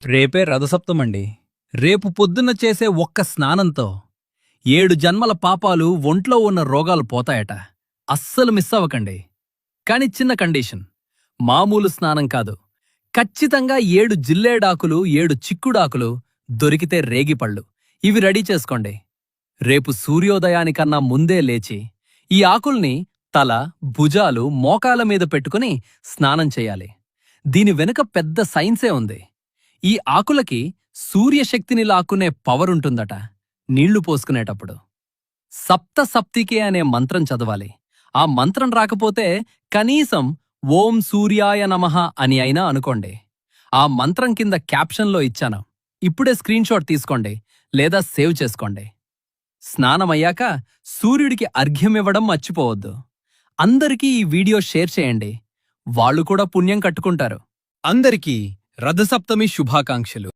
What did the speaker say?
రేపే రథసప్తమండి. రేపు పొద్దున్న చేసే ఒక్క స్నానంతో 7 జన్మల పాపాలు, ఒంట్లో ఉన్న రోగాలు పోతాయట. అస్సలు మిస్ అవ్వకండి. కాని చిన్న కండీషన్. మామూలు స్నానం కాదు. ఖచ్చితంగా 7 జిల్లేడాకులు, 7 చిక్కుడాకులు, దొరికితే రేగిపళ్ళు ఇవి రెడీ చేసుకోండి. రేపు సూర్యోదయానికన్నా ముందే లేచి ఈ ఆకుల్ని తల, భుజాలు, మోకాల మీద పెట్టుకుని స్నానం చెయ్యాలి. దీని వెనుక పెద్ద సైన్సే ఉంది. ఈ ఆకులకి సూర్యశక్తిని లాక్కునే పవరుంటుందట. నీళ్లు పోసుకునేటప్పుడు సప్త సప్తికే అనే మంత్రం చదవాలి. ఆ మంత్రం రాకపోతే కనీసం ఓం సూర్యాయ నమః అని అయినా అనుకోండి. ఆ మంత్రం కింద క్యాప్షన్లో ఇచ్చాను. ఇప్పుడే స్క్రీన్షాట్ తీసుకోండి లేదా సేవ్ చేసుకోండి. స్నానమయ్యాక సూర్యుడికి అర్ఘ్యమివ్వడం మర్చిపోవద్దు. అందరికీ ఈ వీడియో షేర్ చేయండి. వాళ్ళు కూడా పుణ్యం కట్టుకుంటారు. అందరికీ రథసప్తమి శుభాకాంక్షలు.